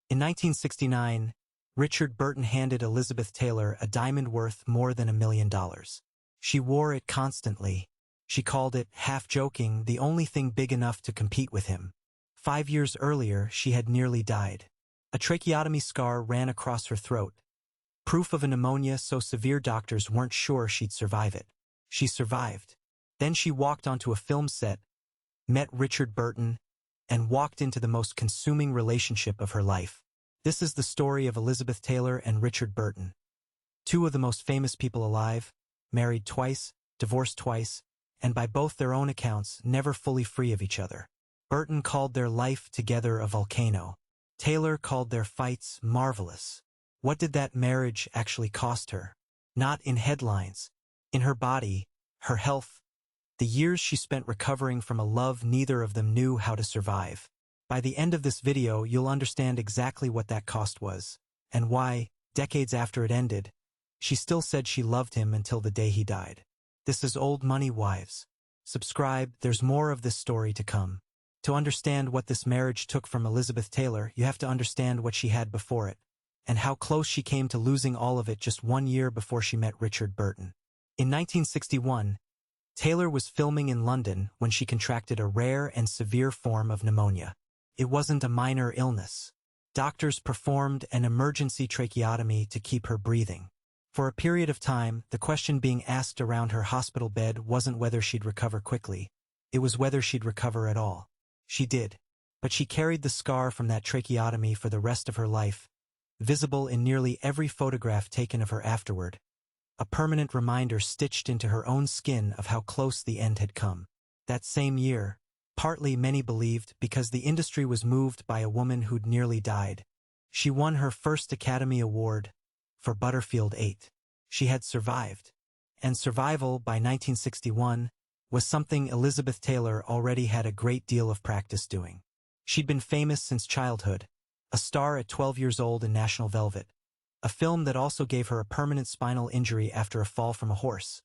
In 1969, Richard Burton handed Elizabeth Taylor a diamond worth more than $1 million. She wore it constantly. She called it, half-joking, the only thing big enough to compete with him. 5 years earlier, she had nearly died. A tracheotomy scar ran across her throat. Proof of a pneumonia so severe doctors weren't sure she'd survive it. She survived. Then she walked onto a film set, met Richard Burton, and walked into the most consuming relationship of her life. This is the story of Elizabeth Taylor and Richard Burton. Two of the most famous people alive, married twice, divorced twice, and by both their own accounts, never fully free of each other. Burton called their life together a volcano. Taylor called their fights marvelous. What did that marriage actually cost her? Not in headlines. In her body, her health, the years she spent recovering from a love neither of them knew how to survive. By the end of this video, you'll understand exactly what that cost was, and why, decades after it ended, she still said she loved him until the day he died. This is Old Money Wives. Subscribe, there's more of this story to come. To understand what this marriage took from Elizabeth Taylor, you have to understand what she had before it, and how close she came to losing all of it just 1 year before she met Richard Burton. In 1961, Taylor was filming in London when she contracted a rare and severe form of pneumonia. It wasn't a minor illness. Doctors performed an emergency tracheotomy to keep her breathing. For a period of time, the question being asked around her hospital bed wasn't whether she'd recover quickly. It was whether she'd recover at all. She did. But she carried the scar from that tracheotomy for the rest of her life, visible in nearly every photograph taken of her afterward. A permanent reminder stitched into her own skin of how close the end had come. That same year, partly many believed because the industry was moved by a woman who'd nearly died, she won her first Academy Award for Butterfield 8. She had survived. And survival, by 1961, was something Elizabeth Taylor already had a great deal of practice doing. She'd been famous since childhood, a star at 12 years old in National Velvet, a film that also gave her a permanent spinal injury after a fall from a horse,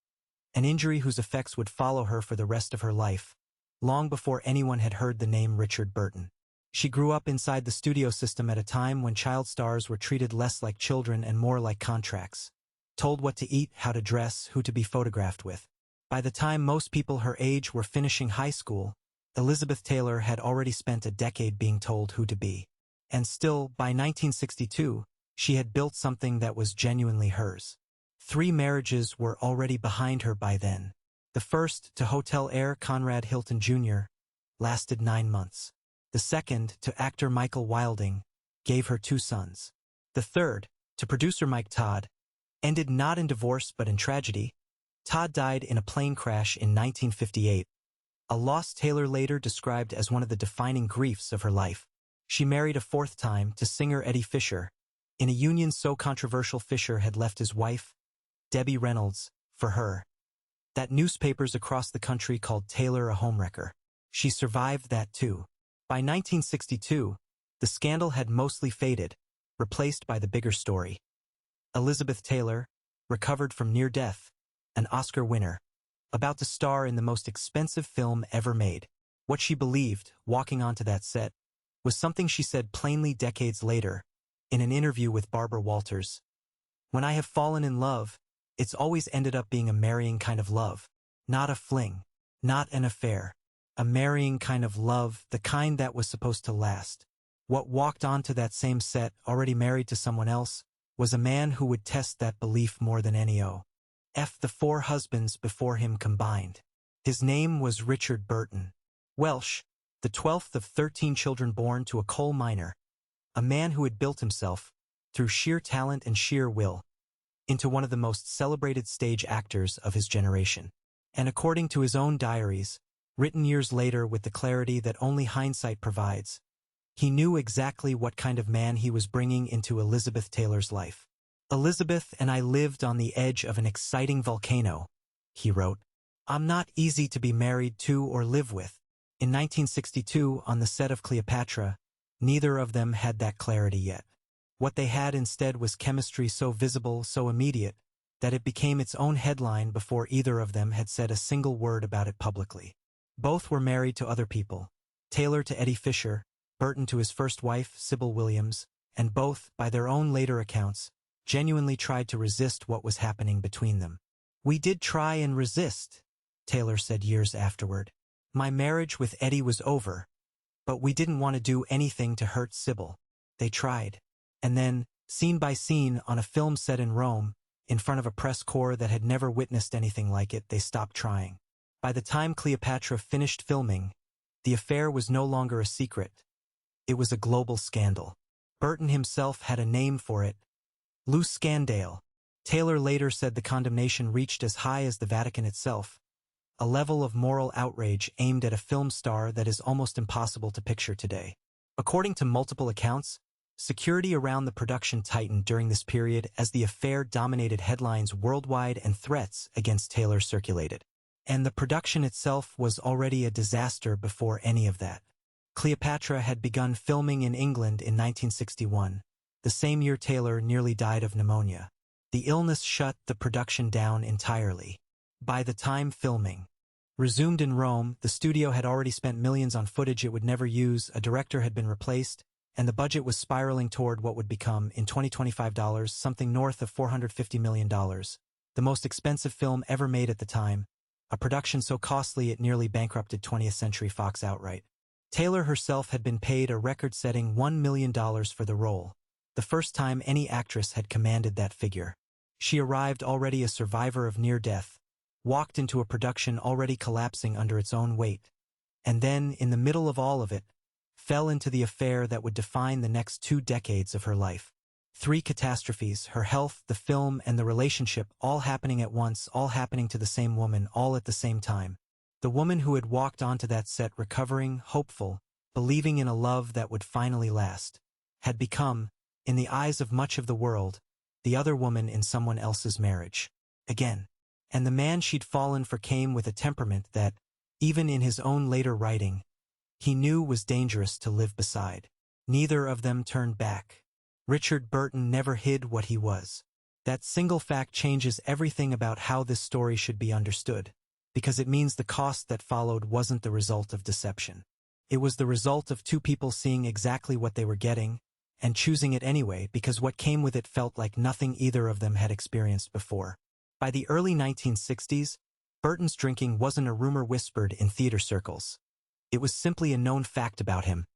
an injury whose effects would follow her for the rest of her life, long before anyone had heard the name Richard Burton. She grew up inside the studio system at a time when child stars were treated less like children and more like contracts, told what to eat, how to dress, who to be photographed with. By the time most people her age were finishing high school, Elizabeth Taylor had already spent a decade being told who to be. And still, by 1962, she had built something that was genuinely hers. 3 marriages were already behind her by then. The first, to hotel heir Conrad Hilton Jr., lasted 9 months. The second, to actor Michael Wilding, gave her 2 sons. The third, to producer Mike Todd, ended not in divorce but in tragedy. Todd died in a plane crash in 1958, a loss Taylor later described as one of the defining griefs of her life. She married a 4th time to singer Eddie Fisher, in a union so controversial Fisher had left his wife, Debbie Reynolds, for her, that newspapers across the country called Taylor a homewrecker. She survived that too. By 1962, the scandal had mostly faded, replaced by the bigger story. Elizabeth Taylor, recovered from near death, an Oscar winner, about to star in the most expensive film ever made. What she believed, walking onto that set, was something she said plainly decades later, in an interview with Barbara Walters. When I have fallen in love, it's always ended up being a marrying kind of love, not a fling, not an affair. A marrying kind of love, the kind that was supposed to last. What walked onto that same set, already married to someone else, was a man who would test that belief more than any the 4 husbands before him combined. His name was Richard Burton. Welsh, the 12th of 13 children born to a coal miner, a man who had built himself, through sheer talent and sheer will, into one of the most celebrated stage actors of his generation. And according to his own diaries, written years later with the clarity that only hindsight provides, he knew exactly what kind of man he was bringing into Elizabeth Taylor's life. Elizabeth and I lived on the edge of an exciting volcano, he wrote. I'm not easy to be married to or live with. In 1962, on the set of Cleopatra, neither of them had that clarity yet. What they had instead was chemistry so visible, so immediate, that it became its own headline before either of them had said a single word about it publicly. Both were married to other people. Taylor to Eddie Fisher, Burton to his first wife, Sybil Williams, and both, by their own later accounts, genuinely tried to resist what was happening between them. "We did try and resist," Taylor said years afterward. "My marriage with Eddie was over, but we didn't want to do anything to hurt Sybil. They tried." And then, scene by scene on a film set in Rome, in front of a press corps that had never witnessed anything like it, they stopped trying. By the time Cleopatra finished filming, the affair was no longer a secret. It was a global scandal. Burton himself had a name for it: loose scandale. Taylor later said the condemnation reached as high as the Vatican itself, a level of moral outrage aimed at a film star that is almost impossible to picture today. According to multiple accounts, security around the production tightened during this period as the affair dominated headlines worldwide and threats against Taylor circulated. And the production itself was already a disaster before any of that. Cleopatra had begun filming in England in 1961, the same year Taylor nearly died of pneumonia. The illness shut the production down entirely. By the time filming resumed in Rome, the studio had already spent millions on footage it would never use, a director had been replaced, and the budget was spiraling toward what would become, in 2025 dollars, something north of $450 million. The most expensive film ever made at the time, a production so costly it nearly bankrupted 20th Century Fox outright. Taylor herself had been paid a record-setting $1 million for the role, the first time any actress had commanded that figure. She arrived already a survivor of near death, walked into a production already collapsing under its own weight, and then, in the middle of all of it, fell into the affair that would define the next 2 decades of her life. 3 catastrophes: her health, the film, and the relationship, all happening at once, all happening to the same woman, all at the same time. The woman who had walked onto that set recovering, hopeful, believing in a love that would finally last, had become, in the eyes of much of the world, the other woman in someone else's marriage. Again. And the man she'd fallen for came with a temperament that, even in his own later writing, he knew was dangerous to live beside. Neither of them turned back. Richard Burton never hid what he was. That single fact changes everything about how this story should be understood, because it means the cost that followed wasn't the result of deception. It was the result of 2 people seeing exactly what they were getting, and choosing it anyway because what came with it felt like nothing either of them had experienced before. By the early 1960s, Burton's drinking wasn't a rumor whispered in theater circles. It was simply a known fact about him,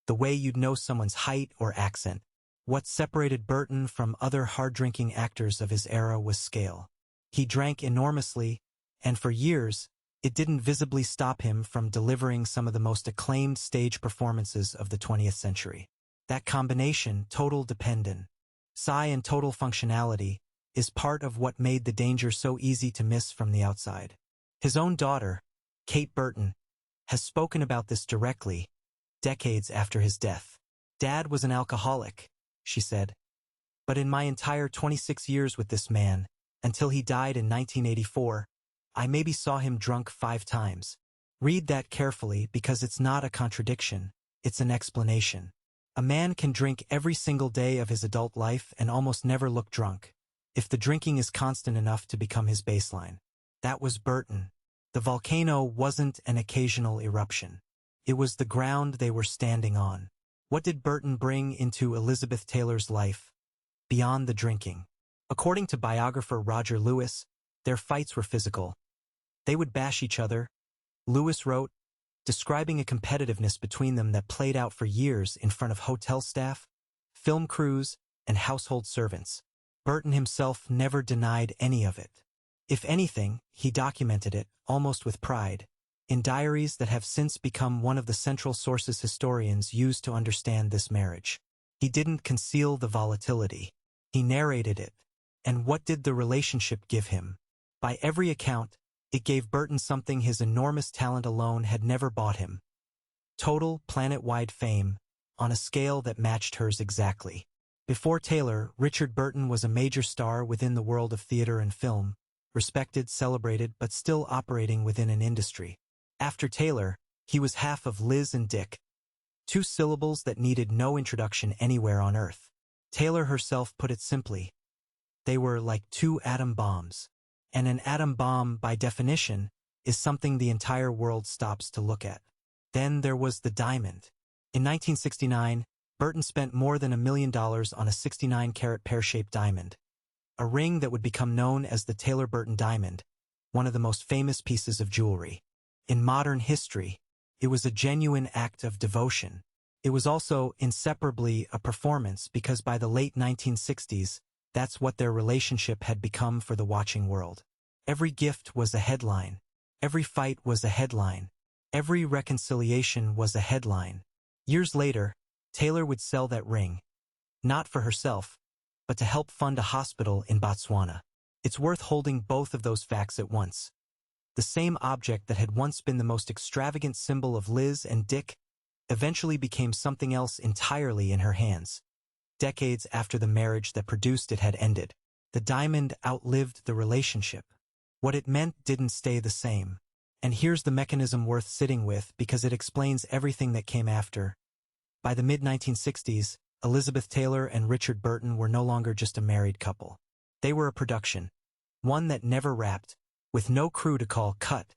the way you'd know someone's height or accent. What separated Burton from other hard-drinking actors of his era was scale. He drank enormously, and for years, it didn't visibly stop him from delivering some of the most acclaimed stage performances of the 20th century. That combination, total dependence, and total functionality, is part of what made the danger so easy to miss from the outside. His own daughter, Kate Burton, has spoken about this directly, decades after his death. "Dad was an alcoholic," she said. "But in my entire 26 years with this man, until he died in 1984, I maybe saw him drunk 5 times. Read that carefully because it's not a contradiction, it's an explanation. A man can drink every single day of his adult life and almost never look drunk, if the drinking is constant enough to become his baseline. That was Burton. The volcano wasn't an occasional eruption. It was the ground they were standing on. What did Burton bring into Elizabeth Taylor's life, beyond the drinking? According to biographer Roger Lewis, their fights were physical. They would bash each other, Lewis wrote, describing a competitiveness between them that played out for years in front of hotel staff, film crews, and household servants. Burton himself never denied any of it. If anything, he documented it, almost with pride, in diaries that have since become one of the central sources historians use to understand this marriage. He didn't conceal the volatility. He narrated it. And what did the relationship give him? By every account, it gave Burton something his enormous talent alone had never bought him. Total, planet-wide fame, on a scale that matched hers exactly. Before Taylor, Richard Burton was a major star within the world of theater and film, respected, celebrated, but still operating within an industry. After Taylor, he was half of Liz and Dick, 2 syllables that needed no introduction anywhere on Earth. Taylor herself put it simply. They were like 2 atom bombs. And an atom bomb, by definition, is something the entire world stops to look at. Then there was the diamond. In 1969, Burton spent more than $1 million on a 69-carat pear-shaped diamond, a ring that would become known as the Taylor-Burton diamond, one of the most famous pieces of jewelry. In modern history, it was a genuine act of devotion. It was also inseparably a performance because by the late 1960s, that's what their relationship had become for the watching world. Every gift was a headline. Every fight was a headline. Every reconciliation was a headline. Years later, Taylor would sell that ring, not for herself, but to help fund a hospital in Botswana. It's worth holding both of those facts at once. The same object that had once been the most extravagant symbol of Liz and Dick eventually became something else entirely in her hands. Decades after the marriage that produced it had ended, the diamond outlived the relationship. What it meant didn't stay the same. And here's the mechanism worth sitting with because it explains everything that came after. By the mid-1960s, Elizabeth Taylor and Richard Burton were no longer just a married couple. They were a production, one that never wrapped, with no crew to call cut,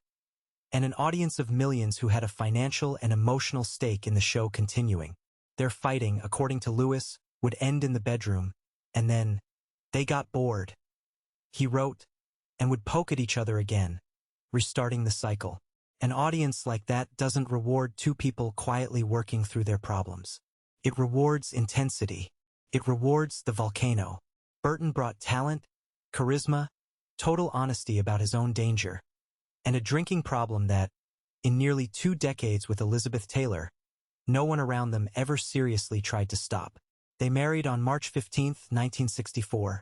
and an audience of millions who had a financial and emotional stake in the show continuing. Their fighting, according to Lewis, would end in the bedroom, and then they got bored. He wrote, and would poke at each other again, restarting the cycle. An audience like that doesn't reward two people quietly working through their problems. It rewards intensity. It rewards the volcano. Burton brought talent, charisma, total honesty about his own danger, and a drinking problem that, in nearly 2 decades with Elizabeth Taylor, no one around them ever seriously tried to stop. They married on March 15, 1964,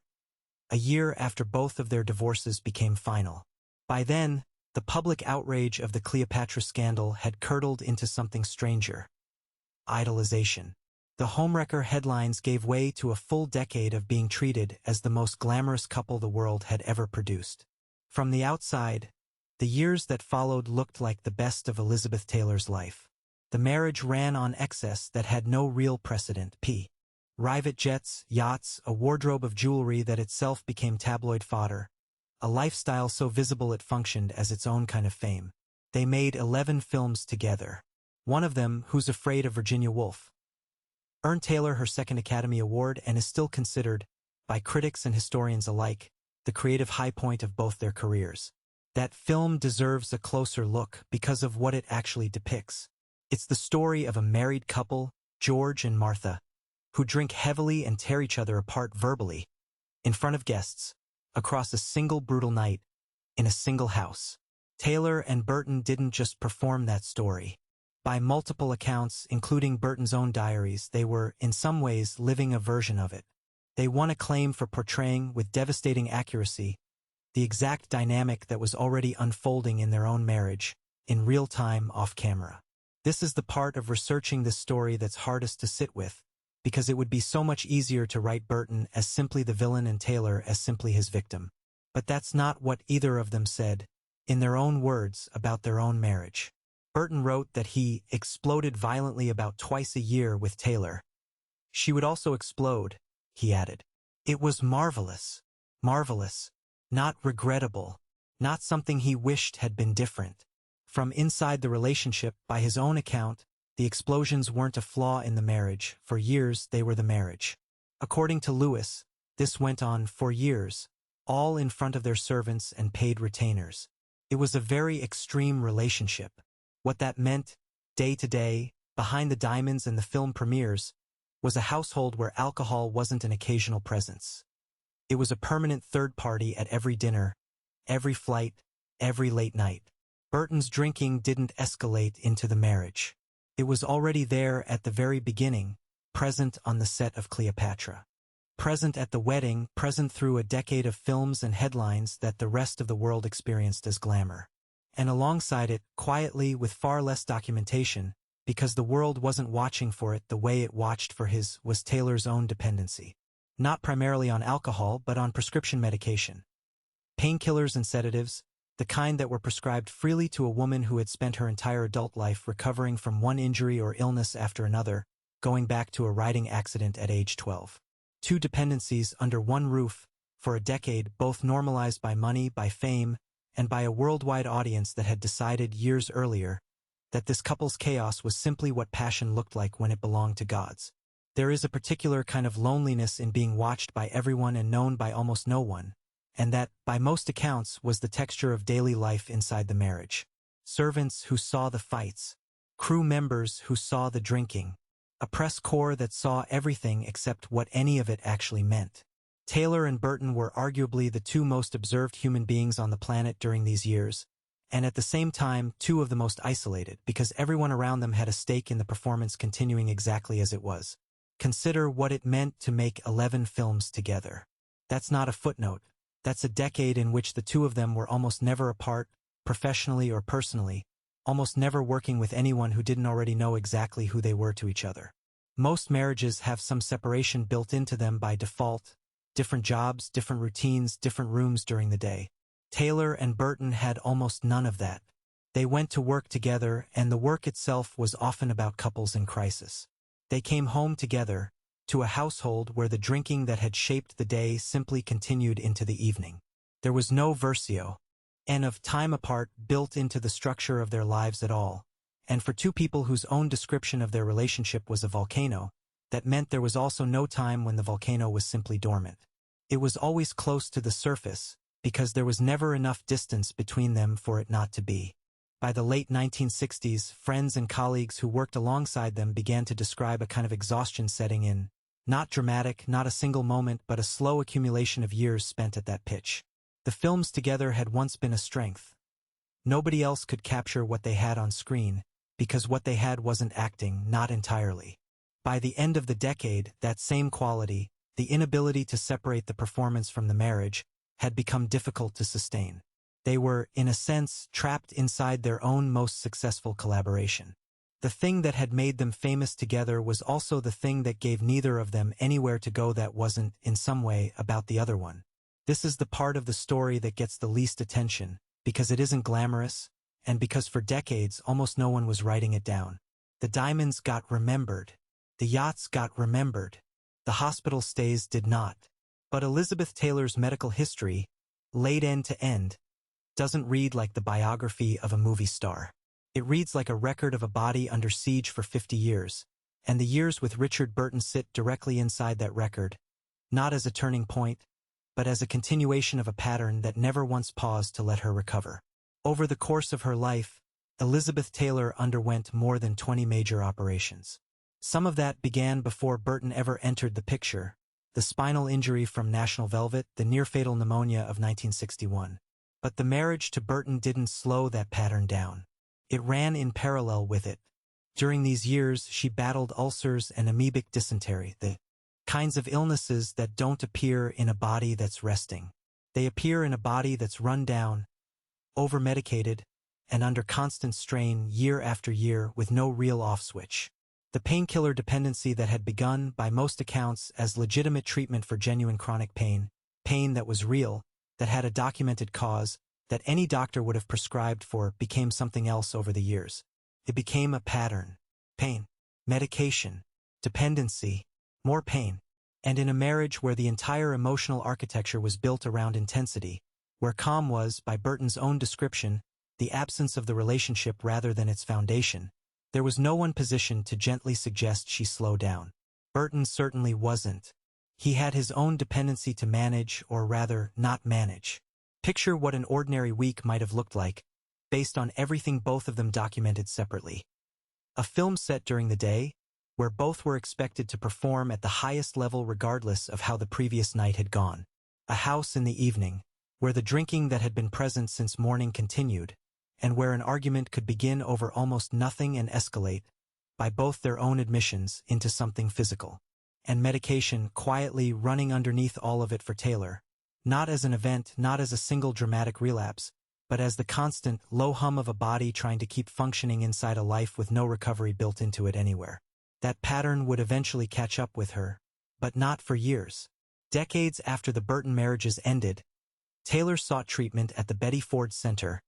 a year after both of their divorces became final. By then, the public outrage of the Cleopatra scandal had curdled into something stranger. Idolization. The homewrecker headlines gave way to a full decade of being treated as the most glamorous couple the world had ever produced. From the outside, the years that followed looked like the best of Elizabeth Taylor's life. The marriage ran on excess that had no real precedent. Private jets, yachts, a wardrobe of jewelry that itself became tabloid fodder. A lifestyle so visible it functioned as its own kind of fame. They made 11 films together. One of them, Who's Afraid of Virginia Woolf, earned Taylor her second Academy Award and is still considered, by critics and historians alike, the creative high point of both their careers. That film deserves a closer look because of what it actually depicts. It's the story of a married couple, George and Martha, who drink heavily and tear each other apart verbally, in front of guests, across a single brutal night, in a single house. Taylor and Burton didn't just perform that story. By multiple accounts, including Burton's own diaries, they were, in some ways, living a version of it. They won acclaim for portraying, with devastating accuracy, the exact dynamic that was already unfolding in their own marriage, in real time off-camera. This is the part of researching this story that's hardest to sit with, because it would be so much easier to write Burton as simply the villain and Taylor as simply his victim. But that's not what either of them said, in their own words, about their own marriage. Burton wrote that he exploded violently about twice a year with Taylor. She would also explode, he added. It was marvelous. Marvelous. Not regrettable. Not something he wished had been different. From inside the relationship, by his own account, the explosions weren't a flaw in the marriage. For years, they were the marriage. According to Lewis, this went on for years, all in front of their servants and paid retainers. It was a very extreme relationship. What that meant, day to day, behind the diamonds and the film premieres, was a household where alcohol wasn't an occasional presence. It was a permanent third party at every dinner, every flight, every late night. Burton's drinking didn't escalate into the marriage. It was already there at the very beginning, present on the set of Cleopatra. Present at the wedding, present through a decade of films and headlines that the rest of the world experienced as glamour. And alongside it, quietly with far less documentation, because the world wasn't watching for it the way it watched for his, was Taylor's own dependency. Not primarily on alcohol, but on prescription medication. Painkillers and sedatives, the kind that were prescribed freely to a woman who had spent her entire adult life recovering from one injury or illness after another, going back to a riding accident at age 12. 2 dependencies under one roof, for a decade, both normalized by money, by fame, and by a worldwide audience that had decided years earlier that this couple's chaos was simply what passion looked like when it belonged to gods. There is a particular kind of loneliness in being watched by everyone and known by almost no one, and that, by most accounts, was the texture of daily life inside the marriage. Servants who saw the fights, crew members who saw the drinking, a press corps that saw everything except what any of it actually meant. Taylor and Burton were arguably the two most observed human beings on the planet during these years, and at the same time two of the most isolated, because everyone around them had a stake in the performance continuing exactly as it was. Consider what it meant to make 11 films together. That's not a footnote. That's a decade in which the two of them were almost never apart, professionally or personally, almost never working with anyone who didn't already know exactly who they were to each other. Most marriages have some separation built into them by default, different jobs, different routines, different rooms during the day. Taylor and Burton had almost none of that. They went to work together, and the work itself was often about couples in crisis. They came home together, to a household where the drinking that had shaped the day simply continued into the evening. There was no versio, and of time apart built into the structure of their lives at all, and for two people whose own description of their relationship was a volcano, that meant there was also no time when the volcano was simply dormant. It was always close to the surface, because there was never enough distance between them for it not to be. By the late 1960s, friends and colleagues who worked alongside them began to describe a kind of exhaustion setting in, not dramatic, not a single moment, but a slow accumulation of years spent at that pitch. The films together had once been a strength. Nobody else could capture what they had on screen, because what they had wasn't acting, not entirely. By the end of the decade, that same quality, the inability to separate the performance from the marriage, had become difficult to sustain. They were, in a sense, trapped inside their own most successful collaboration. The thing that had made them famous together was also the thing that gave neither of them anywhere to go that wasn't, in some way, about the other one. This is the part of the story that gets the least attention, because it isn't glamorous, and because for decades almost no one was writing it down. The diamonds got remembered. The yachts got remembered. The hospital stays did not. But Elizabeth Taylor's medical history, laid end to end, doesn't read like the biography of a movie star. It reads like a record of a body under siege for 50 years, and the years with Richard Burton sit directly inside that record, not as a turning point, but as a continuation of a pattern that never once paused to let her recover. Over the course of her life, Elizabeth Taylor underwent more than 20 major operations. Some of that began before Burton ever entered the picture: the spinal injury from National Velvet, the near-fatal pneumonia of 1961. But the marriage to Burton didn't slow that pattern down. It ran in parallel with it. During these years, she battled ulcers and amoebic dysentery, the kinds of illnesses that don't appear in a body that's resting. They appear in a body that's run down, over-medicated, and under constant strain year after year with no real off-switch. The painkiller dependency that had begun, by most accounts, as legitimate treatment for genuine chronic pain, pain that was real, that had a documented cause, that any doctor would have prescribed for, became something else over the years. It became a pattern. Pain, medication, dependency, more pain. And in a marriage where the entire emotional architecture was built around intensity, where calm was, by Burton's own description, the absence of the relationship rather than its foundation, there was no one positioned to gently suggest she slow down. Burton certainly wasn't. He had his own dependency to manage, or rather, not manage. Picture what an ordinary week might have looked like, based on everything both of them documented separately. A film set during the day, where both were expected to perform at the highest level regardless of how the previous night had gone. A house in the evening, where the drinking that had been present since morning continued, and where an argument could begin over almost nothing and escalate, by both their own admissions, into something physical. And medication quietly running underneath all of it for Taylor, not as an event, not as a single dramatic relapse, but as the constant, low hum of a body trying to keep functioning inside a life with no recovery built into it anywhere. That pattern would eventually catch up with her, but not for years. Decades after the Burton marriages ended, Taylor sought treatment at the Betty Ford Center,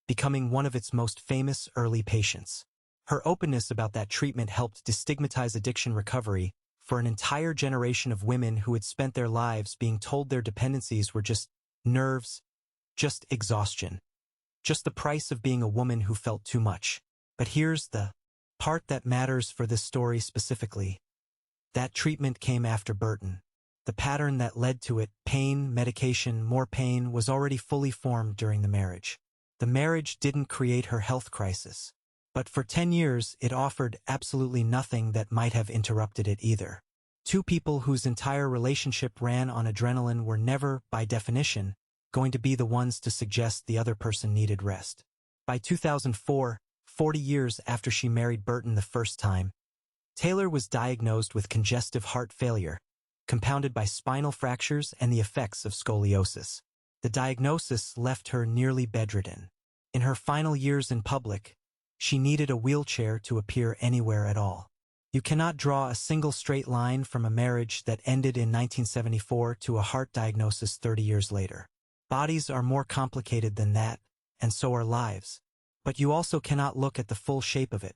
becoming one of its most famous early patients. Her openness about that treatment helped destigmatize addiction recovery for an entire generation of women who had spent their lives being told their dependencies were just nerves, just exhaustion, just the price of being a woman who felt too much. But here's the part that matters for this story specifically. That treatment came after Burton. The pattern that led to it, pain, medication, more pain, was already fully formed during the marriage. The marriage didn't create her health crisis. But for 10 years, it offered absolutely nothing that might have interrupted it either. Two people whose entire relationship ran on adrenaline were never, by definition, going to be the ones to suggest the other person needed rest. By 2004, 40 years after she married Burton the first time, Taylor was diagnosed with congestive heart failure, compounded by spinal fractures and the effects of scoliosis. The diagnosis left her nearly bedridden. In her final years in public, she needed a wheelchair to appear anywhere at all. You cannot draw a single straight line from a marriage that ended in 1974 to a heart diagnosis 30 years later. Bodies are more complicated than that, and so are lives. But you also cannot look at the full shape of it.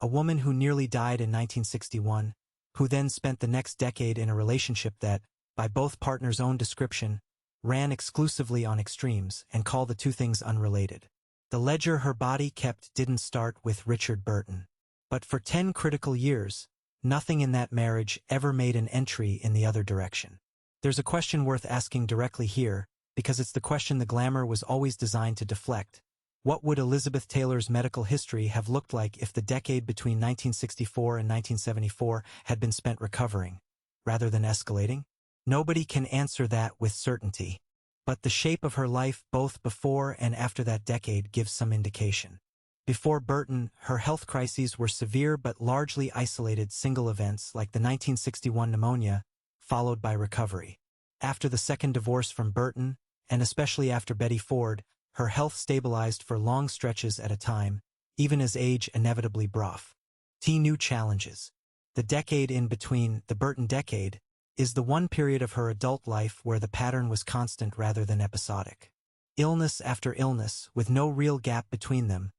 A woman who nearly died in 1961, who then spent the next decade in a relationship that, by both partners' own description, ran exclusively on extremes, and call the two things unrelated. The ledger her body kept didn't start with Richard Burton. But for 10 critical years, nothing in that marriage ever made an entry in the other direction. There's a question worth asking directly here, because it's the question the glamour was always designed to deflect. What would Elizabeth Taylor's medical history have looked like if the decade between 1964 and 1974 had been spent recovering, rather than escalating? Nobody can answer that with certainty. But the shape of her life both before and after that decade gives some indication. Before Burton, her health crises were severe but largely isolated single events like the 1961 pneumonia, followed by recovery. After the second divorce from Burton, and especially after Betty Ford, her health stabilized for long stretches at a time, even as age inevitably brought new challenges. The decade in between, the Burton decade, is the one period of her adult life where the pattern was constant rather than episodic. Illness after illness, with no real gap between them,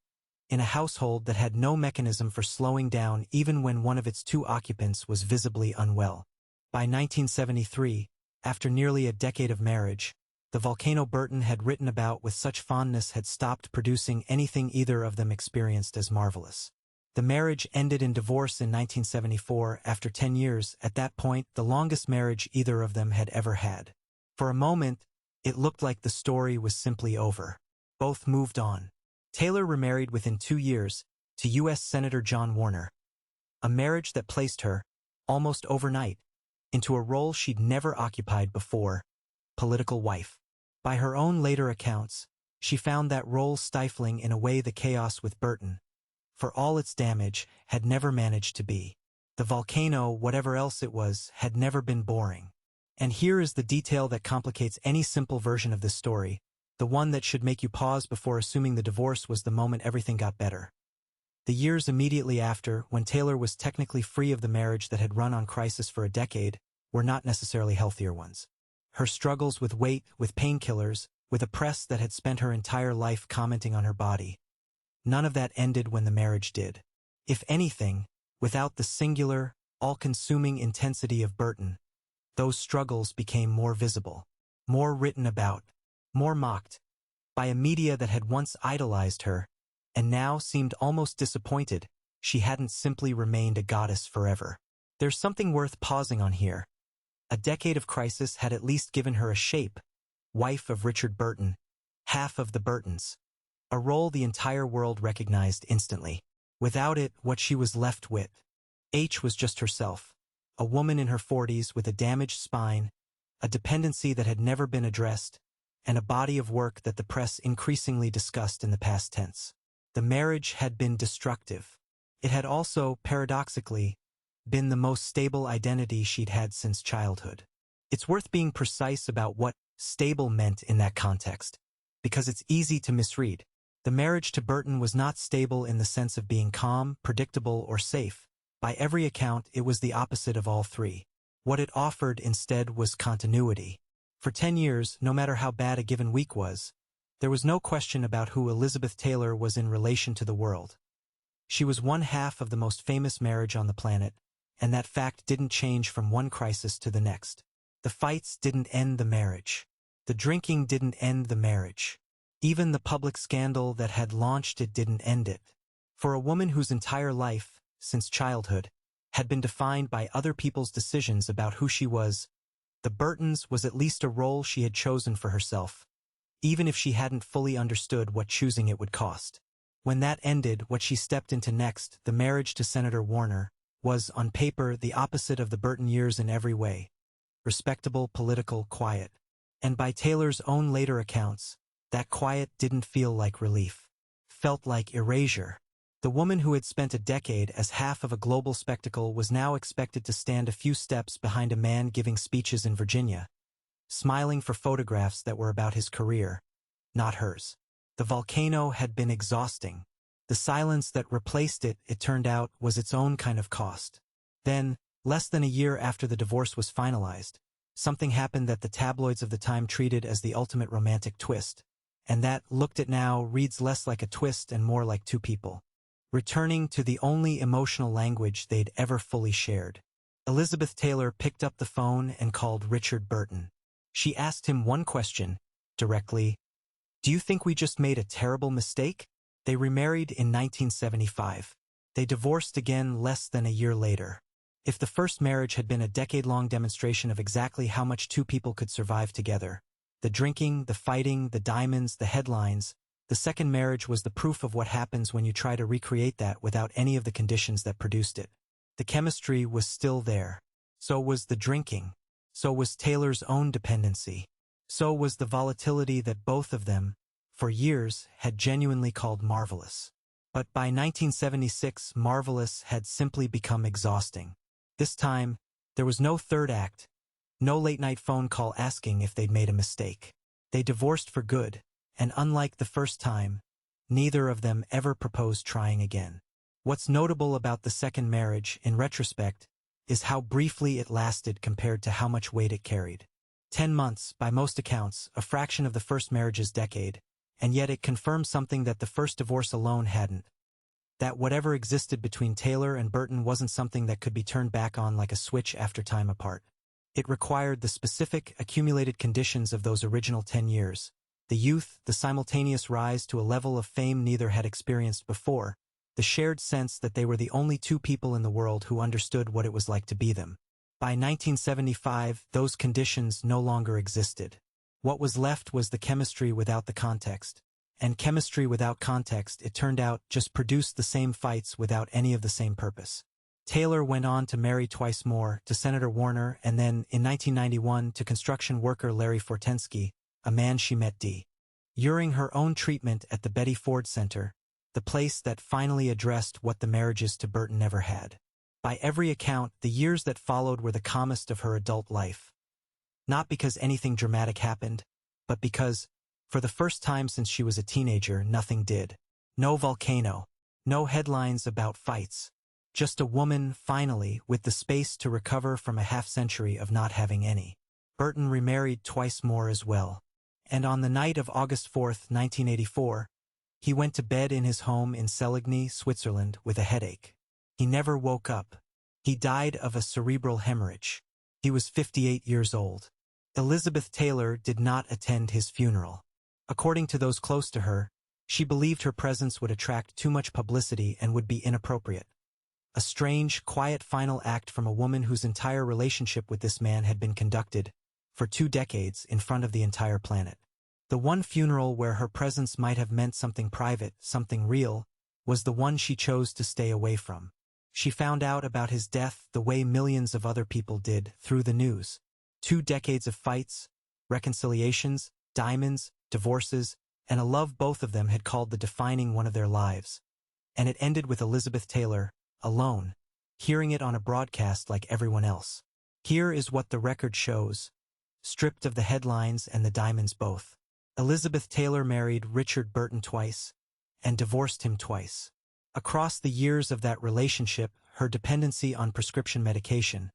in a household that had no mechanism for slowing down even when one of its two occupants was visibly unwell. By 1973, after nearly a decade of marriage, the volcano Burton had written about with such fondness had stopped producing anything either of them experienced as marvelous. The marriage ended in divorce in 1974 after 10 years, at that point the longest marriage either of them had ever had. For a moment, it looked like the story was simply over. Both moved on. Taylor remarried within 2 years, to U.S. Senator John Warner. A marriage that placed her, almost overnight, into a role she'd never occupied before, political wife. By her own later accounts, she found that role stifling in a way the chaos with Burton, for all its damage, had never managed to be. The volcano, whatever else it was, had never been boring. And here is the detail that complicates any simple version of this story, the one that should make you pause before assuming the divorce was the moment everything got better. The years immediately after, when Taylor was technically free of the marriage that had run on crisis for a decade, were not necessarily healthier ones. Her struggles with weight, with painkillers, with a press that had spent her entire life commenting on her body. None of that ended when the marriage did. If anything, without the singular, all-consuming intensity of Burton, those struggles became more visible, more written about, more mocked, by a media that had once idolized her, and now seemed almost disappointed she hadn't simply remained a goddess forever. There's something worth pausing on here. A decade of crisis had at least given her a shape, wife of Richard Burton, half of the Burtons, a role the entire world recognized instantly. Without it, what she was left with, was just herself, a woman in her 40s with a damaged spine, a dependency that had never been addressed, and a body of work that the press increasingly discussed in the past tense. The marriage had been destructive. It had also, paradoxically, been the most stable identity she'd had since childhood. It's worth being precise about what stable meant in that context, because it's easy to misread. The marriage to Burton was not stable in the sense of being calm, predictable, or safe. By every account, it was the opposite of all three. What it offered instead was continuity. For 10 years, no matter how bad a given week was, there was no question about who Elizabeth Taylor was in relation to the world. She was one half of the most famous marriage on the planet, and that fact didn't change from one crisis to the next. The fights didn't end the marriage. The drinking didn't end the marriage. Even the public scandal that had launched it didn't end it. For a woman whose entire life, since childhood, had been defined by other people's decisions about who she was. The Burtons was at least a role she had chosen for herself, even if she hadn't fully understood what choosing it would cost. When that ended, what she stepped into next, the marriage to Senator Warner, was, on paper, the opposite of the Burton years in every way. Respectable, political, quiet. And by Taylor's own later accounts, that quiet didn't feel like relief. Felt like erasure. The woman who had spent a decade as half of a global spectacle was now expected to stand a few steps behind a man giving speeches in Virginia, smiling for photographs that were about his career, not hers. The volcano had been exhausting. The silence that replaced it, it turned out, was its own kind of cost. Then, less than a year after the divorce was finalized, something happened that the tabloids of the time treated as the ultimate romantic twist, and that, looked at now, reads less like a twist and more like two people returning to the only emotional language they'd ever fully shared. Elizabeth Taylor picked up the phone and called Richard Burton. She asked him one question, directly. "Do you think we just made a terrible mistake?" They remarried in 1975. They divorced again less than a year later. If the first marriage had been a decade-long demonstration of exactly how much two people could survive together, the drinking, the fighting, the diamonds, the headlines, the second marriage was the proof of what happens when you try to recreate that without any of the conditions that produced it. The chemistry was still there. So was the drinking. So was Taylor's own dependency. So was the volatility that both of them, for years, had genuinely called marvelous. But by 1976, marvelous had simply become exhausting. This time, there was no third act, no late-night phone call asking if they'd made a mistake. They divorced for good, and unlike the first time, neither of them ever proposed trying again. What's notable about the second marriage, in retrospect, is how briefly it lasted compared to how much weight it carried. 10 months, by most accounts, a fraction of the first marriage's decade, and yet it confirmed something that the first divorce alone hadn't. That whatever existed between Taylor and Burton wasn't something that could be turned back on like a switch after time apart. It required the specific, accumulated conditions of those original 10 years. The youth, the simultaneous rise to a level of fame neither had experienced before, the shared sense that they were the only two people in the world who understood what it was like to be them. By 1975, those conditions no longer existed. What was left was the chemistry without the context. And chemistry without context, it turned out, just produced the same fights without any of the same purpose. Taylor went on to marry twice more, to Senator Warner, and then, in 1991, to construction worker Larry Fortensky, a man she met during her own treatment at the Betty Ford Center, the place that finally addressed what the marriages to Burton never had. By every account, the years that followed were the calmest of her adult life. Not because anything dramatic happened, but because, for the first time since she was a teenager, nothing did. No volcano, no headlines about fights. Just a woman, finally, with the space to recover from a half-century of not having any. Burton remarried twice more as well. And on the night of August 4, 1984, he went to bed in his home in Seligny, Switzerland, with a headache. He never woke up. He died of a cerebral hemorrhage. He was 58 years old. Elizabeth Taylor did not attend his funeral. According to those close to her, she believed her presence would attract too much publicity and would be inappropriate. A strange, quiet final act from a woman whose entire relationship with this man had been conducted, for 2 decades, in front of the entire planet. The one funeral where her presence might have meant something private, something real, was the one she chose to stay away from. She found out about his death the way millions of other people did, through the news. 2 decades of fights, reconciliations, diamonds, divorces, and a love both of them had called the defining one of their lives. And it ended with Elizabeth Taylor, alone, hearing it on a broadcast like everyone else. Here is what the record shows, stripped of the headlines and the diamonds both. Elizabeth Taylor married Richard Burton twice, and divorced him twice. Across the years of that relationship, her dependency on prescription medication,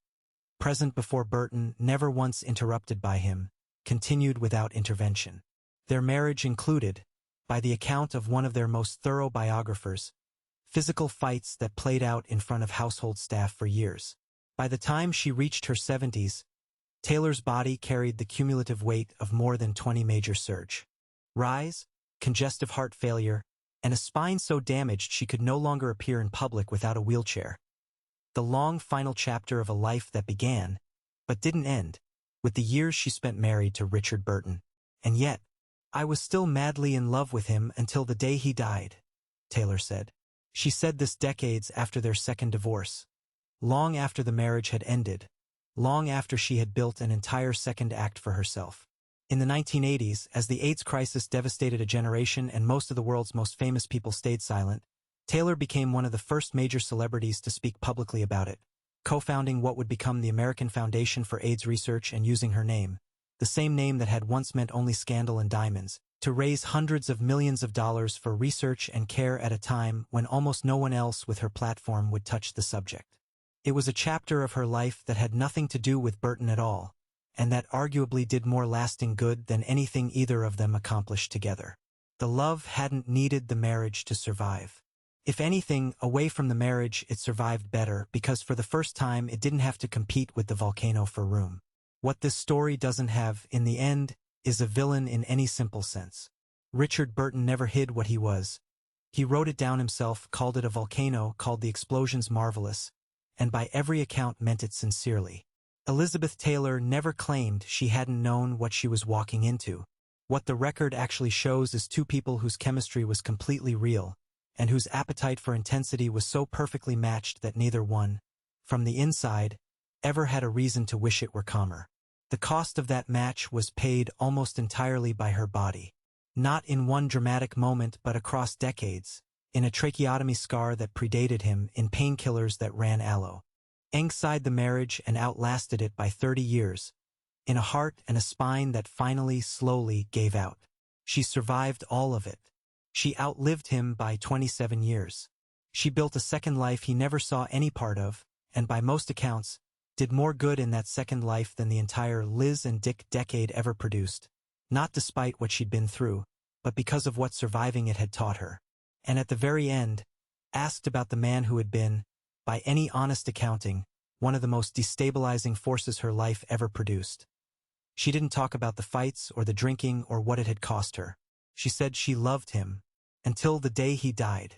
present before Burton, never once interrupted by him, continued without intervention. Their marriage included, by the account of one of their most thorough biographers, physical fights that played out in front of household staff for years. By the time she reached her 70s, Taylor's body carried the cumulative weight of more than 20 major surgeries, congestive heart failure, and a spine so damaged she could no longer appear in public without a wheelchair. the long final chapter of a life that began, but didn't end, with the years she spent married to Richard Burton. And yet, I was still madly in love with him until the day he died, Taylor said. She said this decades after their second divorce, long after the marriage had ended, long after she had built an entire second act for herself. In the 1980s, as the AIDS crisis devastated a generation and most of the world's most famous people stayed silent, Taylor became one of the first major celebrities to speak publicly about it, co-founding what would become the American Foundation for AIDS Research and using her name, the same name that had once meant only scandal and diamonds, to raise hundreds of millions of dollars for research and care at a time when almost no one else with her platform would touch the subject. It was a chapter of her life that had nothing to do with Burton at all, and that arguably did more lasting good than anything either of them accomplished together. The love hadn't needed the marriage to survive. If anything, away from the marriage it survived better because for the first time it didn't have to compete with the volcano for room. What this story doesn't have, in the end, is a villain in any simple sense. Richard Burton never hid what he was. He wrote it down himself, called it a volcano, called the explosions marvelous, and by every account meant it sincerely. Elizabeth Taylor never claimed she hadn't known what she was walking into. What the record actually shows is two people whose chemistry was completely real, and whose appetite for intensity was so perfectly matched that neither one, from the inside, ever had a reason to wish it were calmer. The cost of that match was paid almost entirely by her body. Not in one dramatic moment but across decades, in a tracheotomy scar that predated him, in painkillers that ran aloe. Alongside the marriage and outlasted it by 30 years, in a heart and a spine that finally, slowly gave out. She survived all of it. She outlived him by 27 years. She built a second life he never saw any part of, and by most accounts, did more good in that second life than the entire Liz and Dick decade ever produced, not despite what she'd been through, but because of what surviving it had taught her. And at the very end, asked about the man who had been, by any honest accounting, one of the most destabilizing forces her life ever produced. She didn't talk about the fights or the drinking or what it had cost her. She said she loved him, until the day he died.